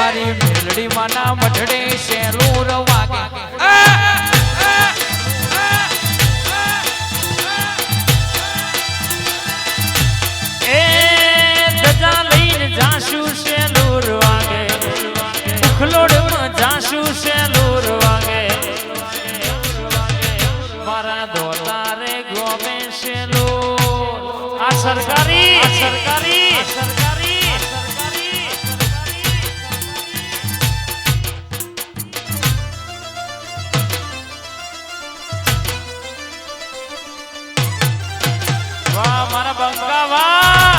મારી મેલડી માના મઢડે શેલુર વાગે એ ધજા લઈને જાશું શેલુર વાગે ઉખલોડમાં જાશું શેલુર વાગે મારા દોતારે ગોમે શેલુર આ સરકારી વાહ મારા બંકા વાહ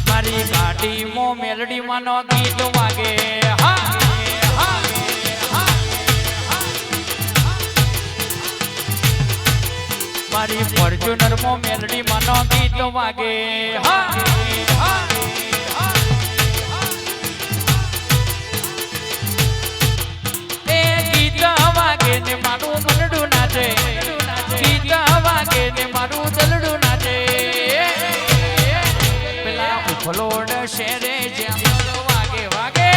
મારી ગાડીમાં મેલડી માનો ગીત વાગે મારી ફોર્ચ્યુનર માં મેલડી માનો ગીત વાગે એ ગીત વાગે ને મારું મનડું નાચે ગીત વાગે ને મારું દલડું નાચે પેલા ઉફલોડ શેરે જેમ વાગે વાગે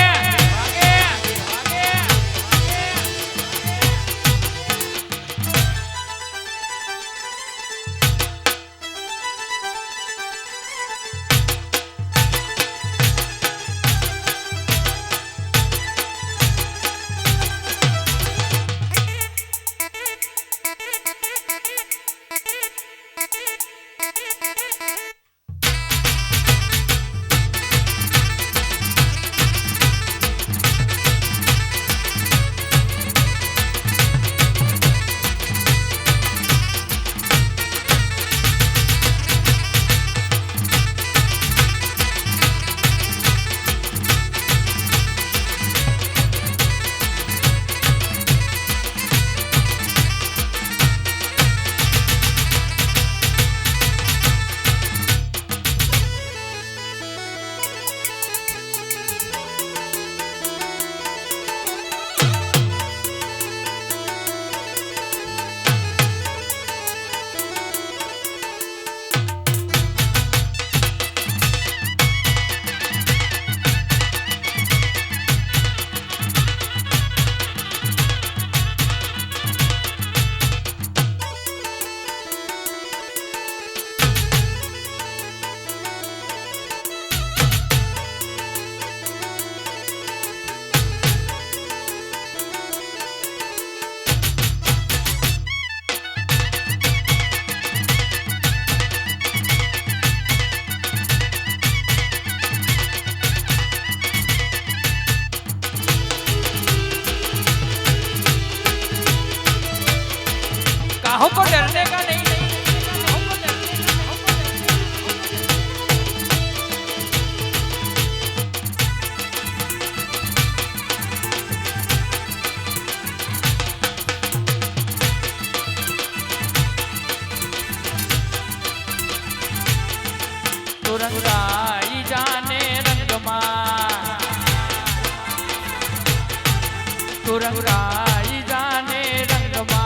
हमको डरने का नहीं तो रंगाई जाने रंगमा तो रंगाई जाने रंगमा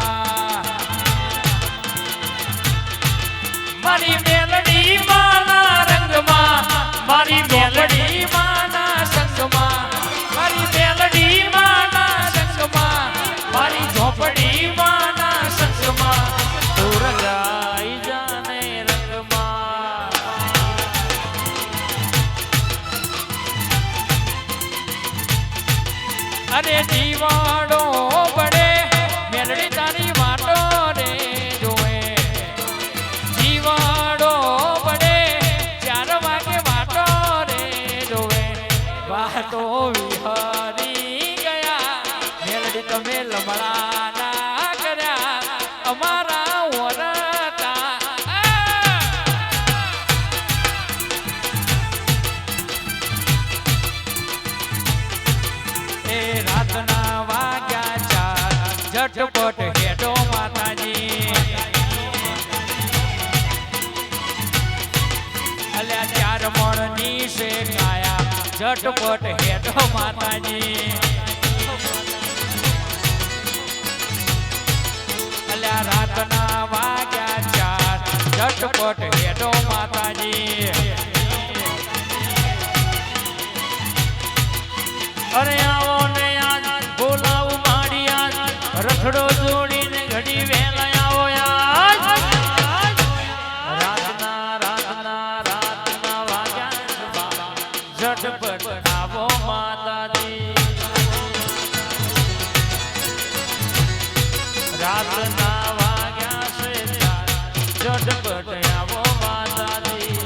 મારી મેલડી માના રંગમાં મારી મેલડી માના સંગમાં મારી મેલડી માના સંગમાં મારી ઝોપડી માના સંગમાં તું રંગાઈ જાને રંગમાં અરે જીવાડો બડે મેલડી તારી વાટો રે જોએ જીવાડો બડે 4 વાગે વાટો રે જોવે વાતો વિહરી ગયા મેલડી તમે લમણા ના કર્યા અમારા વરતા એ રાતના વાગ્યા 4 ઝટપટ હેડો માતાજી અલ્યા 4 મણની છે ઝટપટ હેડો માતાજી અલ્યા રાતના વાગ્યા 4 ઝટપટ હેડો માતાજી અરે આવો ને આજ બોલાવું માડી આજ રખડો જોડીને ઘડી વેલા આવો આજ રાતના વાગ્યા ઝટપટ આવો માતાજી રાતના વાગ્યા છે ઝટપટ આવો માતાજી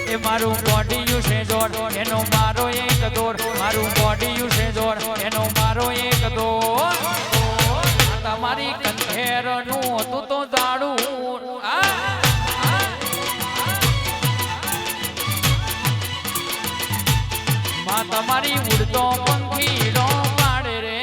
એ મારું બોડીયું છે જોડ એનો મારો એક દોડ મારું બોડીયું છે જોડ એનો મારો એક દોડ તમારી કંઠેરનું તું તો જાડું માં તમારી ઉડતો પંખીડો પાડે રે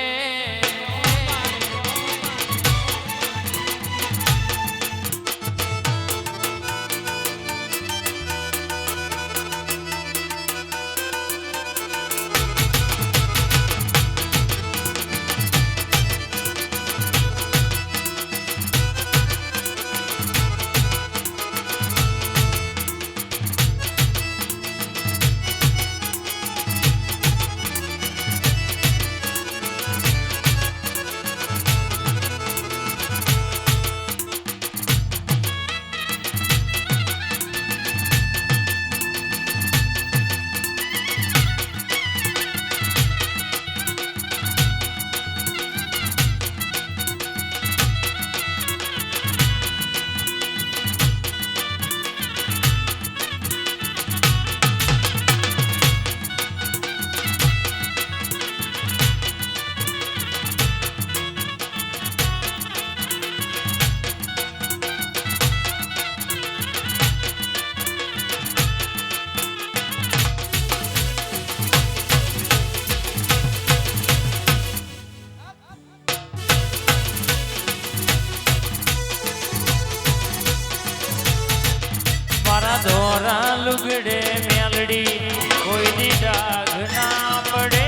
ધોરા લુગડે મેલડી કોઈની ડાઘ ના પડે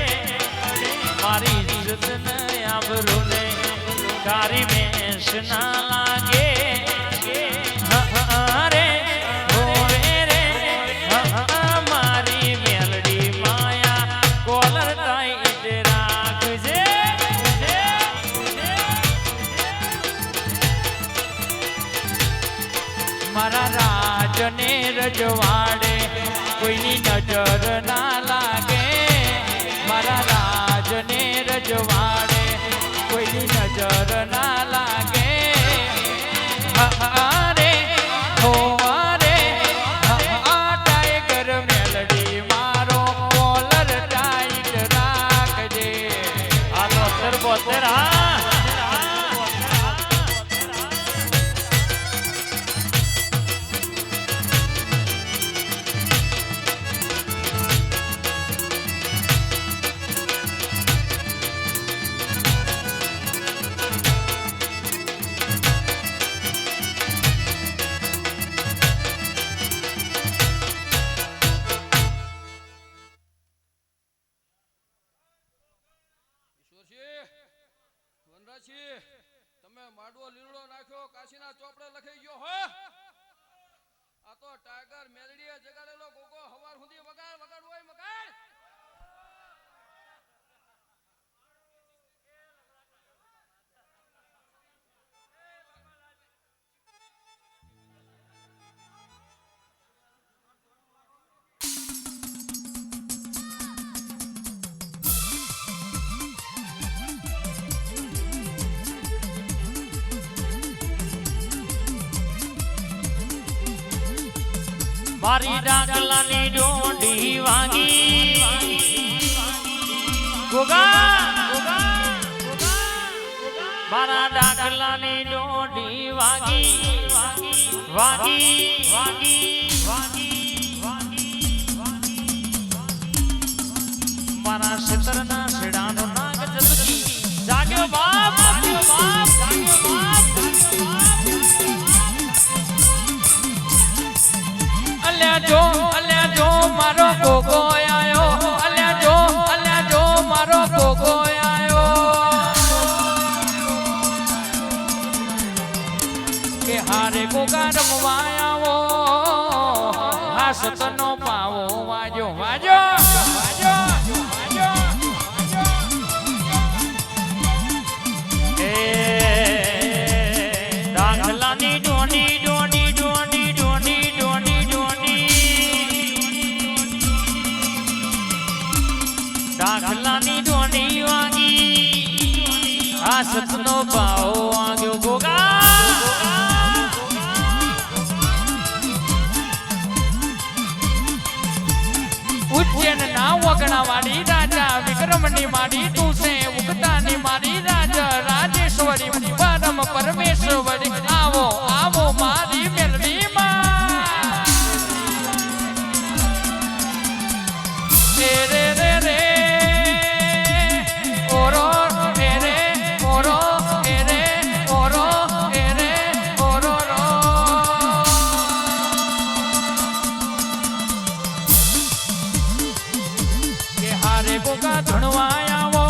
મારી ઇજ્જત ને આબરૂ ને તારી મેશ ના લાગે રે હોવે રે મારી મેલડી માયા કોલર ટાઈટ રાખજે મારા રાજને રજવાડે કોઈની નજર ના લાગે મારા રાજને રજવાડે કોઈની નજર ના લાગે અરે હો અરે ટાઈગર મેલડી મારો કોલર ટાઈટ રાખજે આલો 72 હા તમે માડવો લીલડો નાખ્યો કાશીના ચોપડે લખાઈ ગયો હો આ તો ટાઈગર મેલડીએ જગાડેલો ગોગો હવાર સુધી વગાડ હોય મગાડ મારી ડાકલાની ડોંડી વાગી ગોગા મારા ડાકલાની ડોંડી વાગી મારા ક્ષેત્રના કાફલાની ડોની વાગી આ સતનો ભાવ વાગ્યો ગોગા ઉજ્જૈન ના વગણા વાળી રાજા વિક્રમની માડી તું છે ઉગતાની માડી રાજા રાજેશ્વરી પરમ પરમેશ્વરી આવો આવો મારી મેલડી માં રે રે રે ઓરો રે ઓરો રે ઓરો રે ઓરો રો કે હારે ગોગા ધણવાયાવો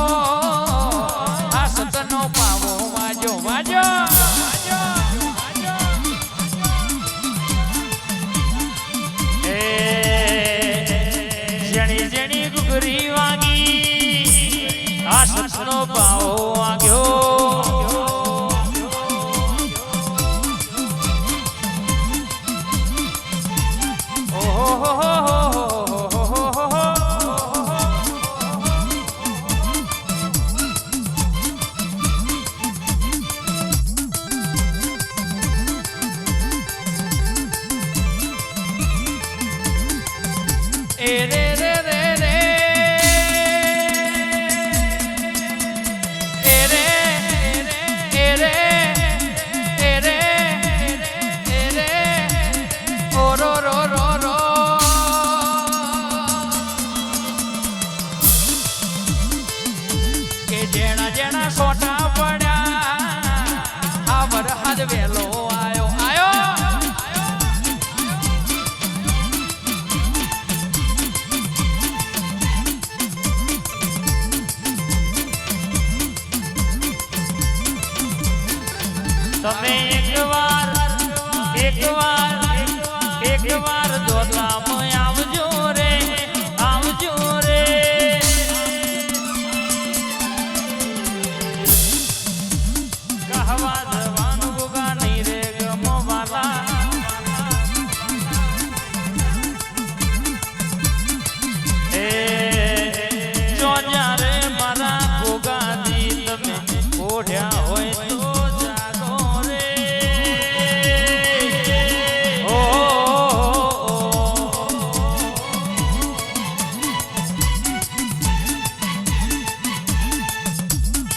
આ સતનો પાવો વાજો વાજો ગુગરી વાગી આ સતનો પાવો વાગ્યો એ રે રે રે રે એ રે એ રે એ રે એ રે ઓ રો રો રો રો કે જેણા જેણા સોટા પડ્યા આ વરહાદ વેલો આયો આયો તમે એકવાર દોડલામાં આવજો રે કહવા જવાનું ગોગા નહીં રે ગમવાલા એ જો જ્યારે મારા ગોગાજી તમે ઓઢ્યા હોય તો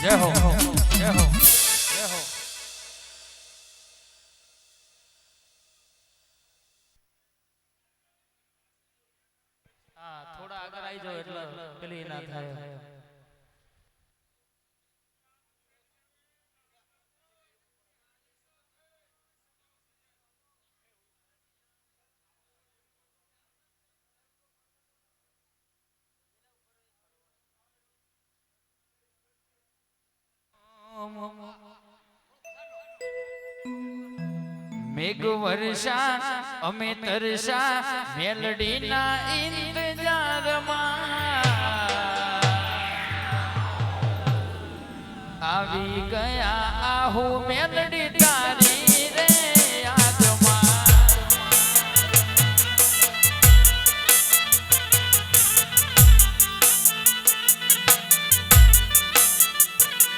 જય હો જય હો જય હો હા થોડા આગળ આવી જાવ એટલે પેલી ના થાય મેઘ વર્ષા અમે તરસા મેલડીના ઇંતજારમાં આવી ગયા આહુ મેલડી તારી રે યાદમાં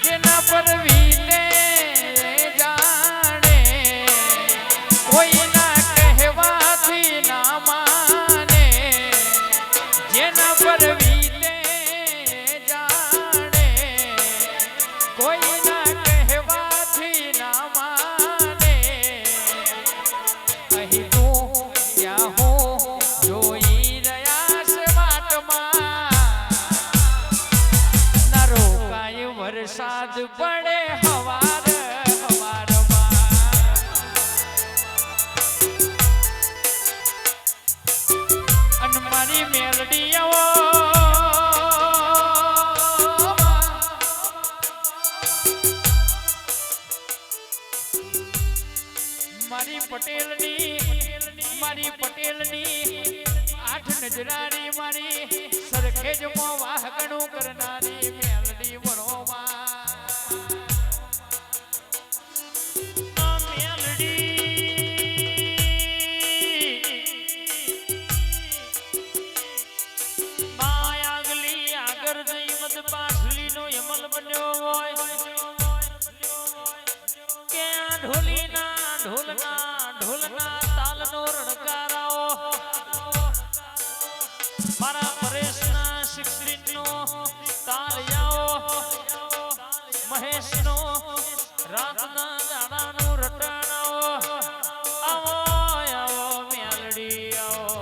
જેના પર વીતે વરસાદ પડે હવાર હવારમાં અને મારી મેલડી આવો મારી પટેલની આઠ નજરારી મારી સરખેજ મો વાહગણું કરનારી મેલડી બરોવા માયાગલી આગળ જઈ ઢોલના તાલનો રણકારાઓ મારા પરેશના શિક્ષિતનો તાલિયાઓ મહેશનો રાતના દાડાનો રટાણાઓ આવો આવો મેલડી આવો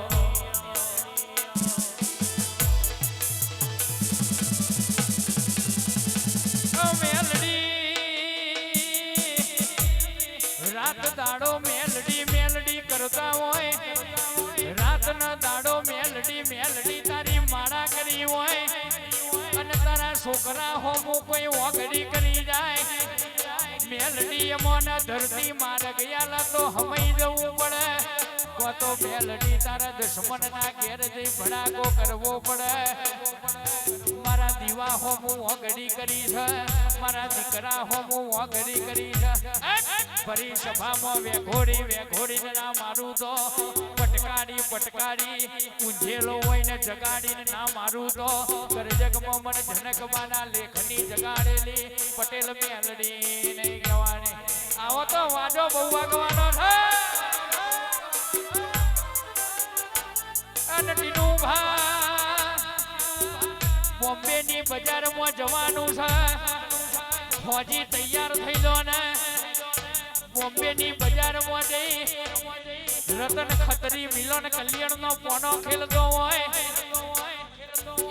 રાત દાડો મેલડી કરતા હોય રાત ના દાડો મેલડી તારી માળા કરી હોય અને તારા છોકરા હોમું કોઈ ઓગડી કરી જાય મેલડી એમોના ધરતી માર ગયા તો હમઈ જવું પડે કો તો મેલડી તારા દુશ્મન ના ઘેર જઈ ભડાકો કરવો પડે મારા દીવા હોમું ઓગડી કરી છે મારા દીકરા હોમું ઓગડી કરી છે ફરી સભામાં વેઘોડીને ના મારું તો પટકારી ઊંઝેલો હોય ને જગાડીને ના મારું તો કરજગમાં મને જનકબાના લેખની જગાડેલી પટેલ મેલડી નહીં કહેવાની આવો તો વાજો બહુ વાગવાનો છે અને ટીનુભા બોમ્બે ની બજારમાં જવાનું છે ફોજી તૈયાર થઈ લો ને બોમ્બે ની બજારમાં જઈ રતન ખત્રી મિલન કલ્યાણ નો પોનો ખેલતો હોય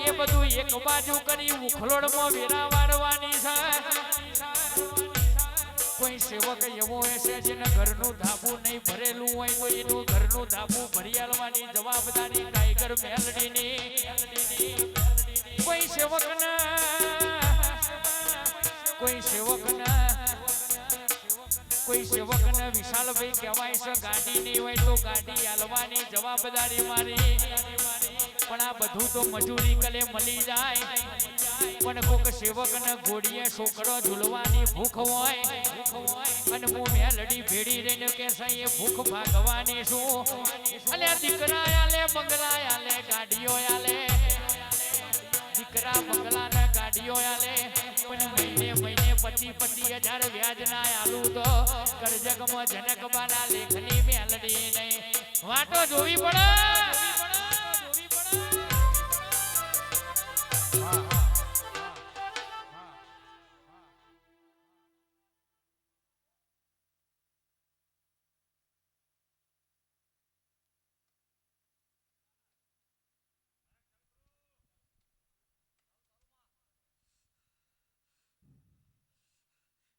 એ બધું એક બાજુ કરી ઉખલોડમાં વેરા વાળવાની છે કોઈ સેવક એવો હશે જેને ઘરનું ધાબુ નહીં ભરેલું હોય તો એનું ઘરનું ધાબુ ભરી આલવાની જવાબદારી ટાઈગર મેલડીની કોઈ સેવકને વિશાલભાઈ કહેવાય છે ગાડી નહીં હોય તો ગાડી આલવાની જવાબદારી મારી પણ આ બધું તો મજૂરી કલે મળી જાય પણ કોક સેવકને ઘોડીએ છોકરો ઝૂલવાની ભૂખ હોય અને હું મેલડી ભેડી રહીને કે એ ભૂખ ભાગવાની છું અને દીકરા આલે બંગલા આલે ગાડીઓ આલે દીકરા બંગલા ને ગાડીઓ આલે પણ મહિને 25,000 વ્યાજ ના આલું તો કરજગમાં જનકબાના લેખની મેલડી નહીં વાટો જોવી પડે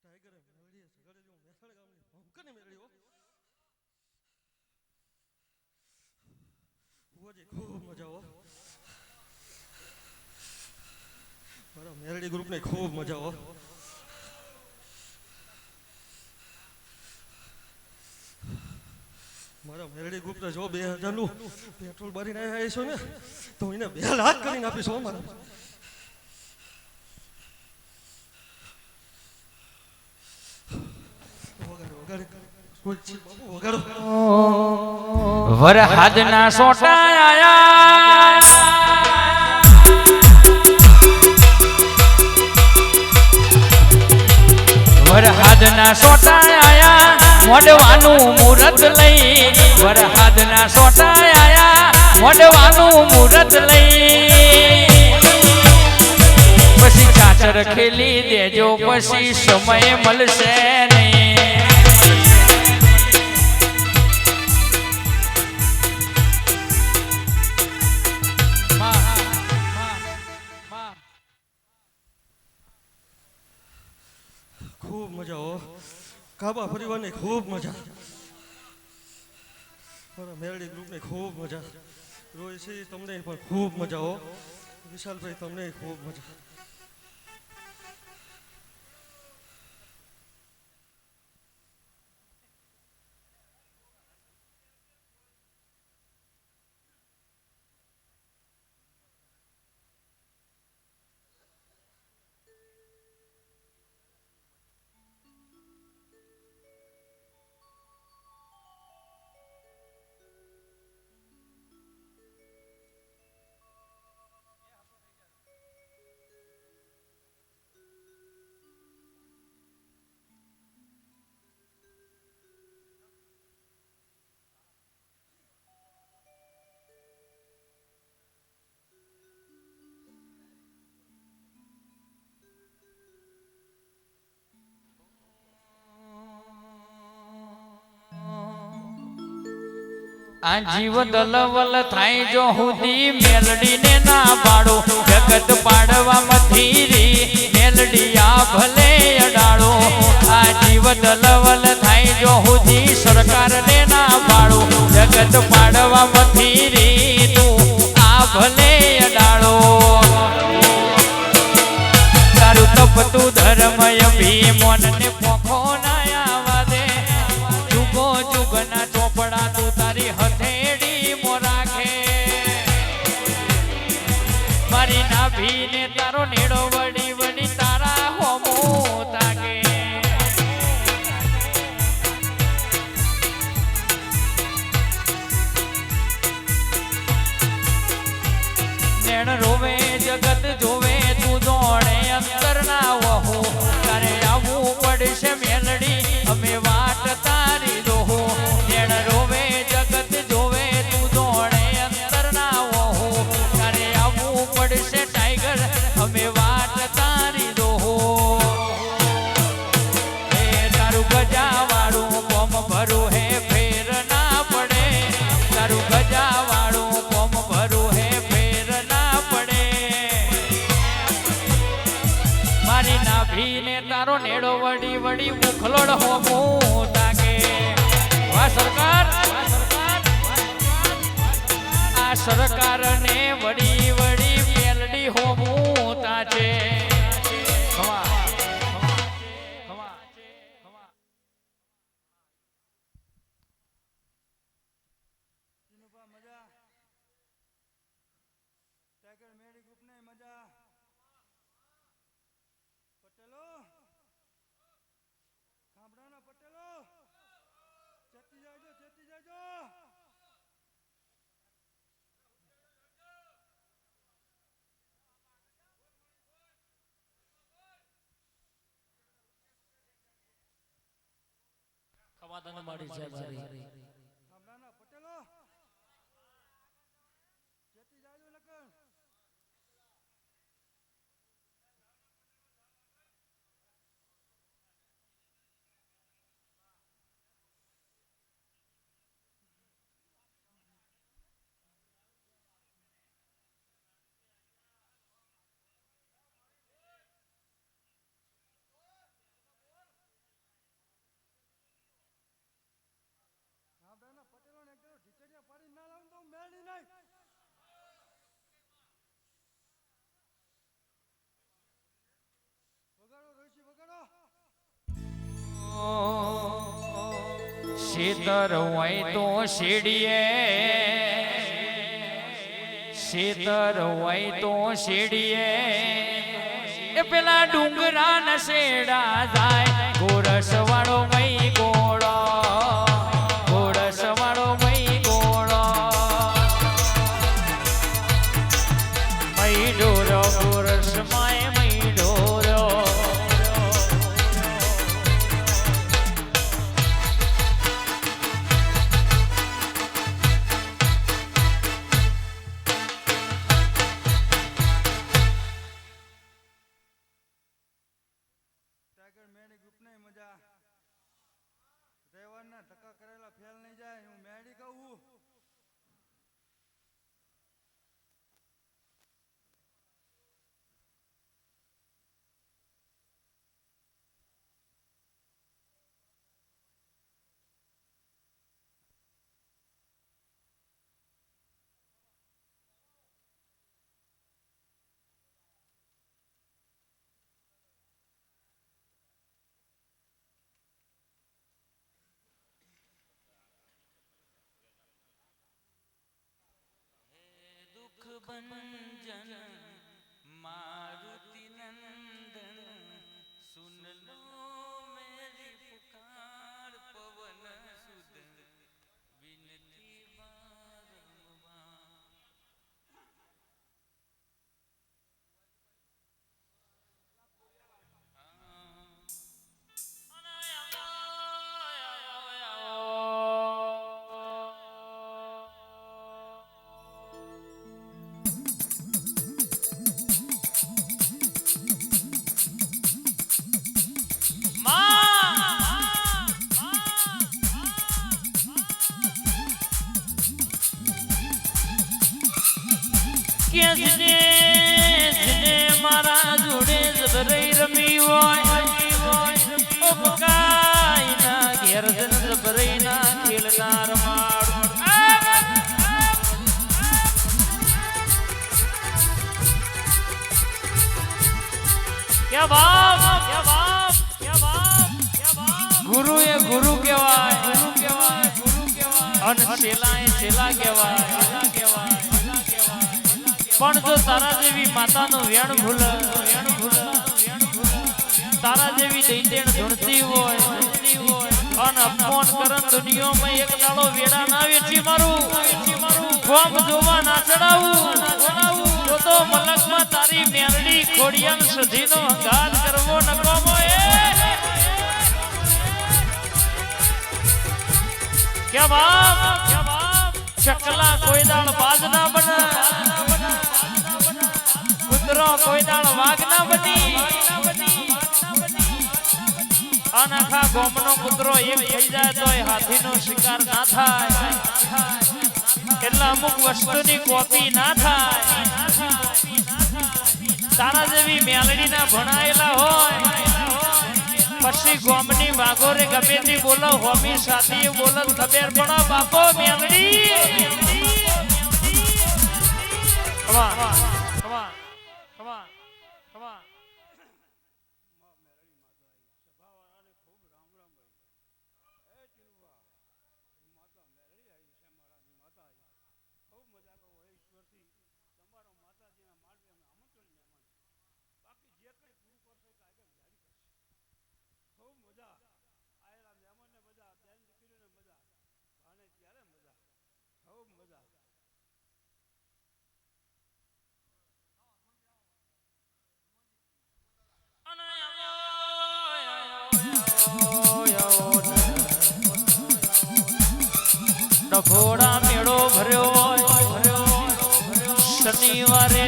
ટાઈગર મેલડીએ સગાડેલી મેસળ ગામની ભંકની મેળ્યો હુવાજી ખૂબ મજા હો મારા મેલડી ગ્રુપને ખૂબ મજા હો મારા મેલડી ગ્રુપને જો 2000નું પેટ્રોલ ભરીને આવ્યા છો ને તો એને 2 લાખ કરીને આપીશું મારા વરહાદના સોટા આયા વરહાદના સોટા આયા મોડવાનું મુહૂર્ત લઈ વરહાદના સોટા આયા મોડવાનું મુહૂર્ત લઈ પછી ચાચર ખેલી દેજો પછી સમય મળશે નહીં ખૂબ મજા હો કાબા પરિવારને ખૂબ મજા મારા મેલડી ગ્રુપને ખૂબ મજા રોહિતસિંહ તમને પણ ખૂબ મજા હો વિશાલભાઈ તમને ખૂબ મજા આ જીવ દલવલ થાય જો હુદી મેલડીને ના પાડો જગત પાડવામાંથી રી મેલડી આ ભલે અડાડો આ જીવ દલવલ થાય જો હુદી સરકારને ના પાડો જગત પાડવામાંથી રી તું આ ભલે અડાડો તારું તપતું ધર્મય ભીમોનને પોખો ના આવા દે જુગો જુગના ચોપડા તું તારી હથેળી મો રાખે મારી નાભીને તારો નેડો વડી વડી તારા હોમો તાકે નેણ રોવે જગત જોવે તું દોડે અંતર ના વહો તારે આવવું પડશે મેલડી અમે વાટ તારી દોહો નેણ રોવે જગત જોવે તું દોડે અંતર ના વહો તારે આવવું પડશે ટાઈગર અમે વાટ તારી દોહો એ તારું ગજાવાળું કોમ ભરું હે ફેર ના પડે તારું ગજાવાળું કોમ ભરું હે ફેર ના પડે મારી નાભીને તારો નેડો વડી વડી મુખલોડ હોમો તાકે વાહ સરકાર આ સરકારને વડી વડી મેલડી હોમો તાચે ખવા ખવા ખવા જીનુભા મજા ટાઈગર મેરી ગ્રુપ ને મજા પટેલો ખાંભડાના પટેલો ચેતી જાયજો ખવાદાને મારી છે મારી ખાંભડાના પટેલો ચેતી જાયજો લગન ખાંભડાના પટેલોને એક દાડો ઢીચડિયા પાડી ના લાવું તો મેળી નહીં વગાડો રોઈસી વગાડો શીતર હોય તો શેડીએ શીતર હોય તો શેડીએ એ પેલા ડુંગરા ન શેડા જાય ગોરસ વાળો મઈ ગોળો ગોરસ વાળો મઈ ગોળો મઈ ડોરો Goras my Mayi ડોરો tiger મેડી group ને મજા તહેવારના ધક્કા કરેલા ફેલ નહીં જાય હું મેડી કહું દુઃખ ભંજન મારુતિ નંદન સુન લો મેરી પુકાર પવન સુદ વિનતી બારંબાર કે બાપ કે બાપ કે બાપ કે બાપ ગુરુ એ ગુરુ કહેવાય ગુરુ કહેવાય ગુરુ કહેવાય અને શેલા એ શેલા કહેવાય શેલા કહેવાય પણ જો તારા જેવી માતાનું વેણ ભૂલ તારા જેવી દૈતેણ ધૂણતી હોય અને અપમાન કરન દુનિયામાં એક દાડો વેડા ના વેચી મારું ફોર્મ જોવા ના ચડાવું તો મલકમાં તારી મેરડી ખોડિયાન સધીનો હંગાત કરવો નકોમો કે બાપ ચકલા કોઈ દાળ બાજ ના બને કૂતરો કોઈ દાળ વાઘ ના બની અને આખા ગોમનો કૂતરો એક થઈ જાય તો હાથીનો શિકાર ના થાય એટલે અમુક વસ્તુની કોપી ના થાય તારા જેવી મેલડીના ભણાયેલા હોય પછી ગોમની ભાગોરે ગમે તે બોલો હોમી સાથી બોલો ખબર પડો બાપો મેલડી ડભોડા મેળો ભર્યો શનિવારે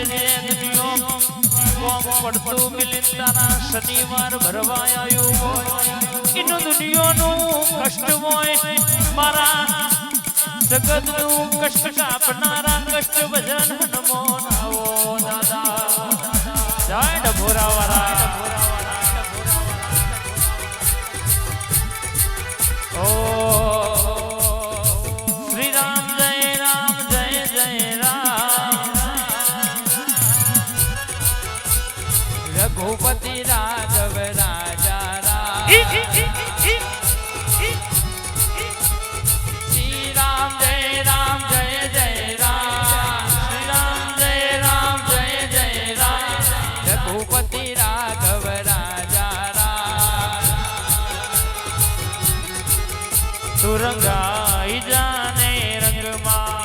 પડતું મિલિંદાના શનિવાર ભરવા આવ્યું હોય એનું દુનિયાનું કષ્ટ હોય મારા જગતનું કષ્ટ કાપનારા કષ્ટ ભજન નમો નાવો દાદા જય ડભોરા વાળા ઓ શ્રી રામ જય રામ રઘુપતિ રાઘવ રાજા રામ શ્રી રામ જય રામ શ્રી રામ જય રામ રઘુપતિ રાઘવ રાજા રામ તુરંગાઈ જાને રંગમાં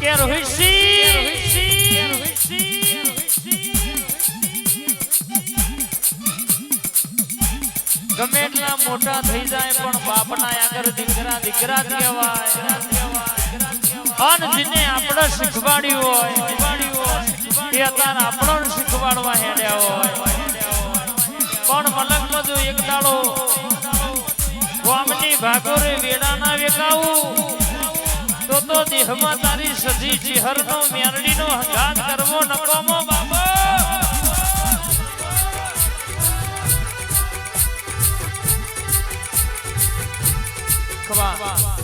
કે ગમે એટલા મોટા થઈ જાય પણ બાપના આગળ દીકરા દીકરા જ કહેવાય અને જેને આપણે શીખવાડ્યું હોય એ અત્યારે આપણને શીખવાડવા હેડ્યા હોય પણ મલકમાં જો એક દાડો ગામની ભાગોરે વેડા ના વેકાવું તો દેહમાં તારી સધી ચિહરનો મેરડીનો હંગાત કરવો નકોમો બાબો ખવા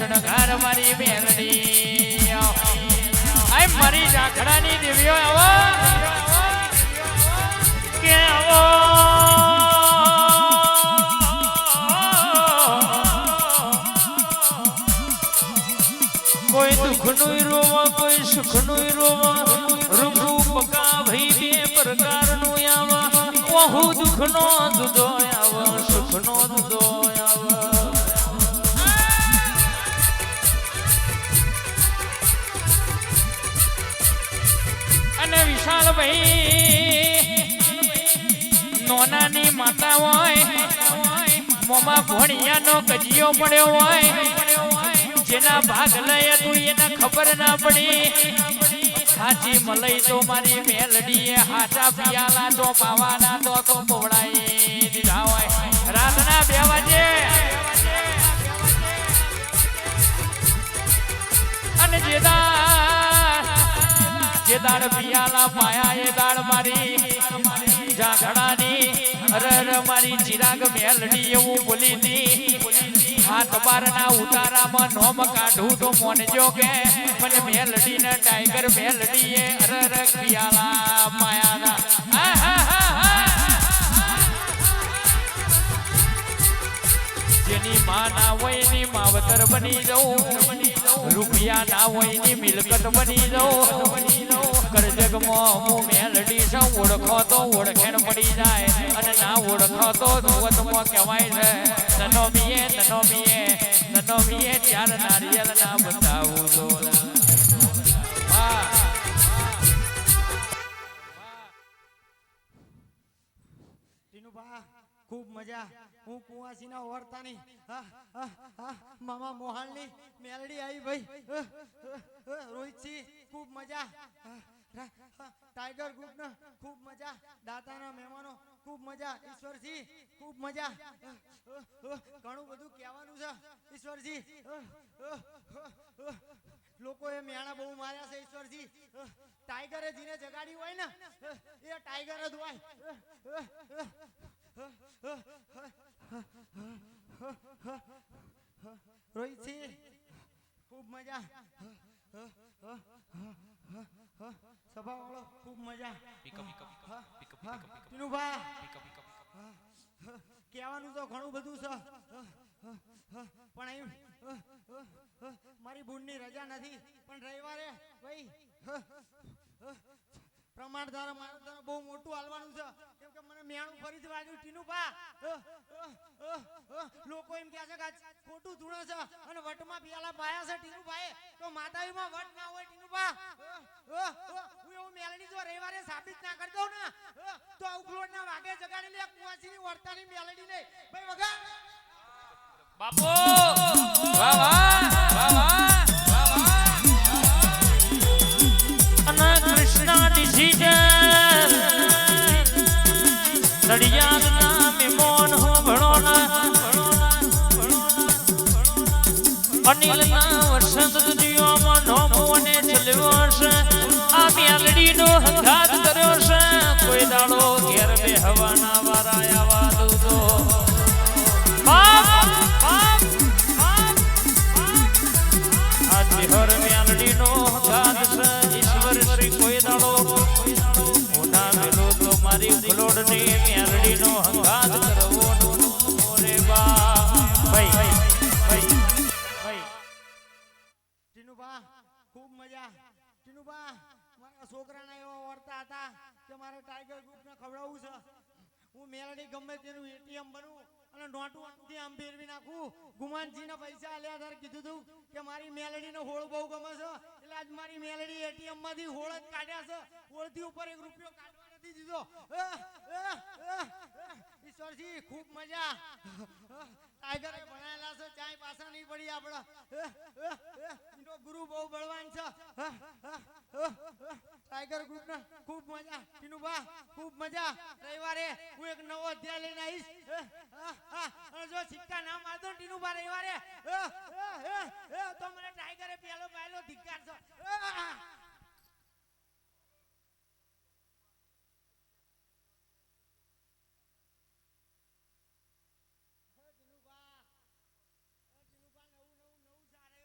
શણગાર મારી મેલડી આય મારી ઝાકડાની દેવીઓ આવો કે આવો કોઈ દુઃખનું રોવા કોઈ સુખનું રોવા રૂપ પકા ભઈ બે પ્રકારનું આવા ઓહુ દુઃખનો જુદો આવો સુખનો જુદો આવો અને વિશાલ ભાઈ નોનાની માતા હોય મોમાં ભોણિયાનો કજિયો પડ્યો હોય જેના ભાગ લઈએ તું એને ખબર ના પડી હાજી મલઈ તો મારી મેલડીએ હાચા પિયાલા તો પાવાના તો પોવડાઈ દીધા હોય રાતના 2 વાગે અને જે દાડ પિયાલા પાયા એ દાડ મારી ઝાકડાની અરે મારી ચિરાગ મેલડી એવું બોલી હતી હાથ બારના ઉતારામાં નોમ કાઢું તો મોનજો કે મને મેલડી ને ટાઈગર મેલડીએ અરે પિયાલા પાયાના જેની માં ના હોય એની માવતર બની જવું રૂપિયા ના હોય એની મિલકત બની જવું કરજગમાં હું મેલડી છું ઓળખો તો ઓળખેણ પડી જાય અને ના ઓળખો તો ધોવતમાં કહેવાય છે નનો મીએ ચાર નારિયેલ ના બતાવું તો ખૂબ મજા હું કુવાસીના ઓરતાની મામા મોહાલની મેલડી આવી ભાઈ રોહિતસિંહ ખૂબ મજા ટાઈગર ગ્રુપના ખૂબ મજા દાતાના મહેમાનો ખૂબ મજા ઈશ્વરસિંહ ખૂબ મજા ઘણું બધું કહેવાનું છે ઈશ્વરસિંહ લોકોએ મેણા બહુ માર્યા છે ઈશ્વરસિંહ ટાઈગરે જીને જગાડી હોય ને એ ટાઈગર જ હોય રોહિતસિંહ ખૂબ મજા સભા વાળો ખૂબ મજા ટીનુભા કહેવાનું તો ઘણું બધું છે પણ મારી બુનની રજા નથી પણ રવિવારે ભાઈ પ્રમાણ દ્વારા મારા બહુ મોટું હાલવાનું છે કેમ કે મને મેણું ફરીથી વાગ્યું ટીનુભા લોકો એમ કહે છે કે ખોટું ધૂણે છે અને વટમાં પિયાલા પાયા છે ટીનુભાઈ તો માતાજીમાં વટ ના હોય ટીનુભા હું એવું મેલડી જો રવિવારે સાબિત ના કરી દઉં ને તો ઉખલોડ ના વાગે જગાડી લે કુવાસીની વર્તાની મેલડી નહીં ભાઈ વગા બાપુ વાહ વાહ અને કૃષ્ણ ડિજિટલ સડિયાદ નામે મોન હો ભણોના અનિલ ના વસંત જીઓમાં નોમો અને ચલવ્યો છે આ મેલડી નો હંગાત કર્યો છે કોઈ દાડો ઘેર બે હવાના વારા આવા દૂધો હર મેલડી નો ગાદ છે ઈશ્વર શ્રી કોઈ દાડો ઓના મેલો તો મારી ફલોડ ની મેલડી નો હંગાત કરવો રે બા ભાઈ ટીનુભા ખૂબ મજા ટીનુભા મારા છોકરાના એવા વર્તા હતા કે મારે ટાઈગર ગ્રુપને ખવડાવવું છે હું મેલડી ગમે તેનું એટીએમ બનું અને નોટું અંથી આમ ફેરવી નાખું ગુમાનજીના પૈસા આલ્યા ત્યારે કીધું તું કે મારી મેલડીનો હોળ બહુ ગમે છે એટલે આજ મારી મેલડી એટીએમ માંથી હોળ જ કાઢ્યા છે હોળથી ઉપર 1 રૂપિયો કાઢવા નથી દીધો ઈશ્વરજી ખૂબ મજા ટાઈગરે ભણાયેલા છે ચાય પાછા નહીં પડી આપડા એનો ગુરુ બહુ બળવાન છે ટાઈગર ગ્રુપના ખૂબ મજા ટીનુભા ખૂબ મજા રવિવારે હું એક નવો અધ્યાય લઈને આવીશ અને જો સિક્કા ના મારતો ટીનુભા રવિવારે તો મને ટાઈગરે પહેલો ધિક્કાર છે ટીનુભા નવું સારે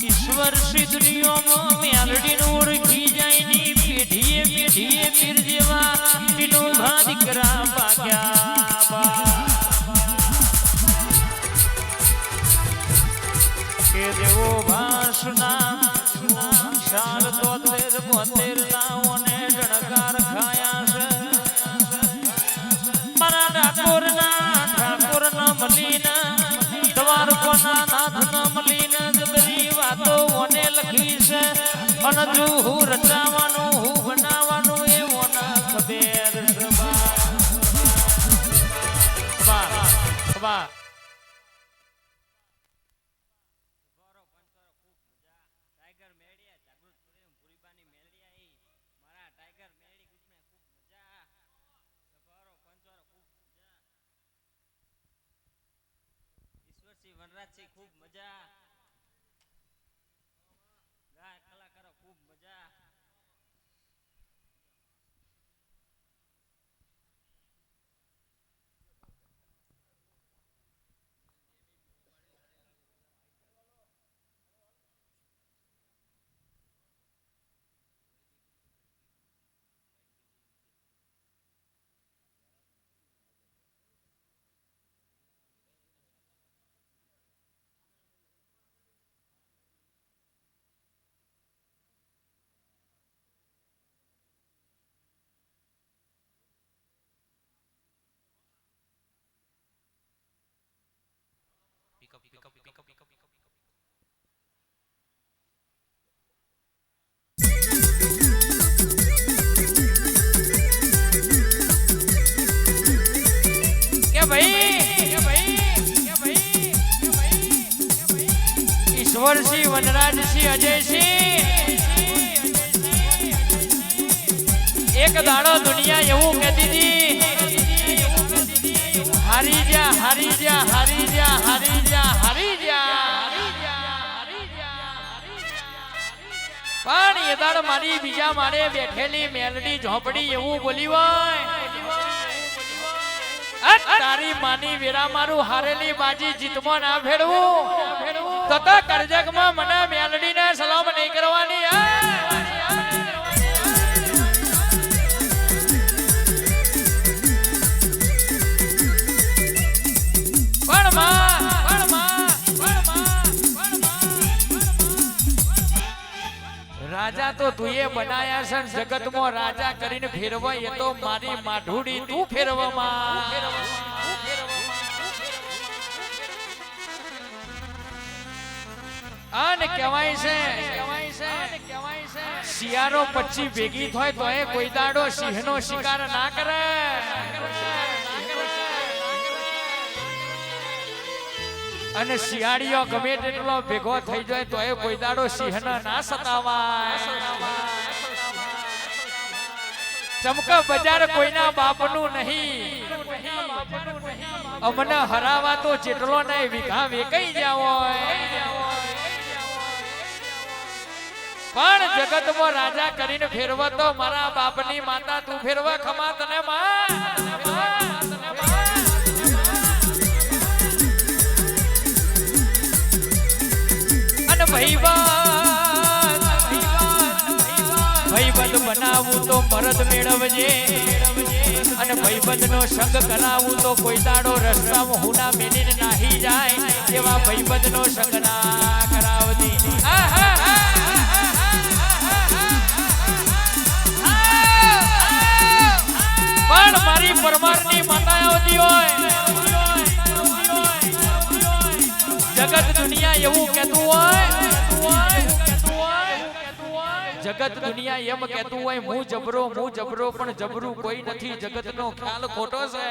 ઈશ્વર શ્રી દુનિયામાં મેલડીનું ઓળખી જાય ની પેઢીએ પેઢીએ પીર જેવા ટીનુભા દીકરા ભાગ્યા કે દેવો ભાસના શાલ 73 નાઓને જણકાર ખાયા છે મારા ઠાકોરના મલીના દ્વારકોના નાથના મલીના જબરી વાતો ઓને લખી છે અને જો હું રચાવાનું હું બનાવવાનું એ ઓના ખબર છે બા વનરાજસિંહ ખૂબ મજા ગાય કલાકારો ખૂબ મજા ઈશ્વરસિંહ વનરાજસિંહ અજયસિંહ એક દાડો દુનિયા એવું કહેતી હતી હારી જા હારી જા હારી જા હારી જા હારી જા પણ એ દાડ મારી બીજા માળે બેઠેલી મેલડી ઝોપડી એવું બોલી હોય તારી માની વેરા મારું હારેલી બાજી જીતમાં ના ભેડવું તો કરજગમાં મને મેલડીને સલામ નહીં કરવાની રાજા તો તુંએ બનાયા છે જગતમાં રાજા કરીને ફેરવા એ તો મારી માઢુડી તું ફેરવામાં અને કહેવાય છે શિયાળો પછી ભેગી થાય તો એ કોઈ દાડો સિંહનો શિકાર ના કરે અને શિયાળીઓ ગમે તેટલો ભેગો થઈ જાય તો એ કોઈ દાડો સિંહને ના સતાવાય ચમકા બજાર કોઈના બાપનું નહીં અમને હરાવા તો જેટલો નહીં વીઘા વેકાઈ જાવ પણ જગતમાં રાજા કરીને ફેરવા તો મારા બાપની માતા તું ફેરવા ખમા તને અને ભાઈબંધ બનાવું તો મરદ મેળવજે અને ભાઈબંધ નો સંગ કરાવું તો કોઈ દાડો રસ્તામાં હુના મેલીને નાહી જાય એવા ભાઈબંધ નો સંગ ના કરાવતી પણ મારી પરમારની માતા આવતી હોય જગત દુનિયા એવું કહેતું હોય જગત દુનિયા એમ કહેતું હોય હું જબરો પણ જબરું કોઈ નથી જગતનો ખ્યાલ ખોટો છે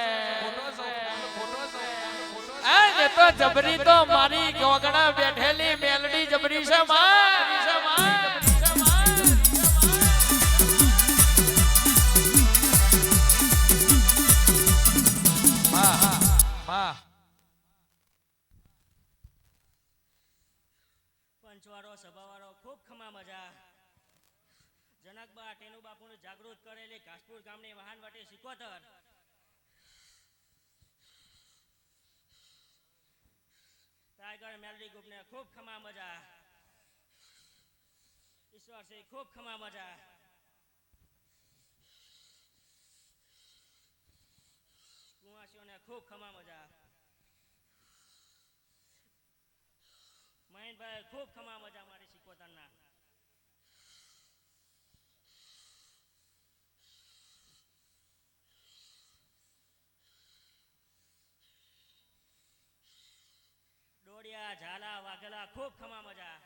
આ તો જબરી તો મારી ગોગણા બેઠેલી મેલડી જબરી છે પંચવાળો સભાવાળો ખૂબ ખમા મજા જનકબા ટેનુ બાપુને જાગૃત કરેલી ઘાસપુર ગામની વાહન વાટે સિકોતર ટાઈગર મેલડી ગ્રુપને ખૂબ ખમા મજા ઈશ્વરસિંહ ખૂબ ખમા મજા કુંવાસીઓને ખૂબ ખમા મજા મહેનભાઈ ખૂબ ખમા મજા મારી શીખોતરના ડોડિયા ઝાલા વાઘેલા ખૂબ ખમા મજા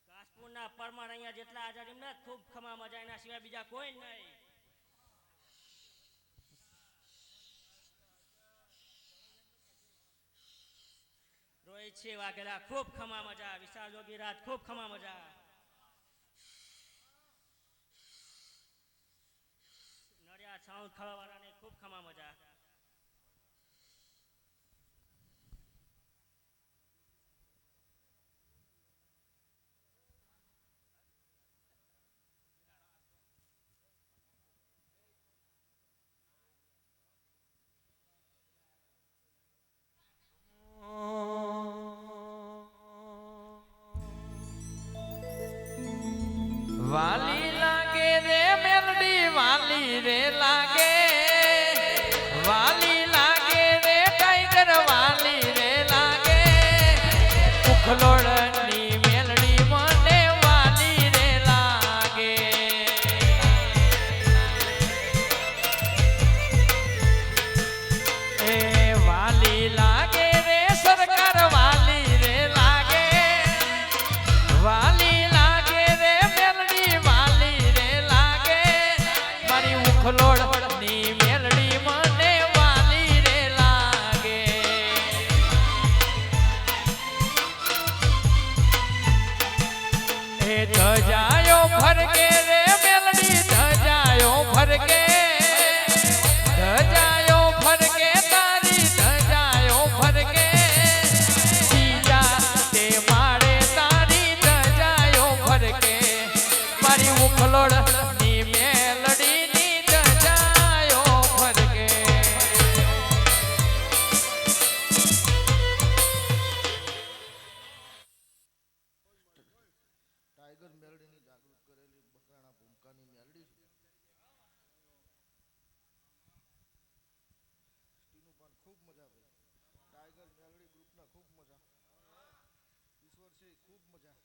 કાસપુરના પરમાર અહીંયા જેટલા હાજર એમને જ ખૂબ ખમા મજા એના સિવાય બીજા કોઈ નહીં રોહિત સિંહ વાઘેલા ખૂબ ખમા મજા વિશાલ જોગીરાજ ખૂબ ખમા મજા નડિયાદ સાઉન્ડ ખવાવાળાને ખૂબ ખમા મજા વાલી લાગે રે મેલડી વાલી રે લાગે વાલી લાગે રે ટાઈગર વાલી રે લાગે ઉખલોડની મેલડી મને વાલી રે લાગે એ વાલી લાગે રે સરકાર વાલી રે લાગે વાલી ઉખલોડની મેલડી મને વાલી રે લાગે એ ધજાયો ફરકે રે મેલડી ધજાયો ફરકે ધજાયો ફરકે તારી ધજાયો ફરકે બીજા તે માળે તારી ધજાયો ફરકે મારી ઉખલોડની મેલડી ટાઈગર મેલડીની જાગૃત કરેલી બકરાણા ભૂમકાની મેલડી સ્ટીનું પણ ખૂબ મજા ભાઈ ટાઈગર મેલડી ગ્રુપના ખૂબ મજા ઈશ્વરસિંહ ખૂબ મજા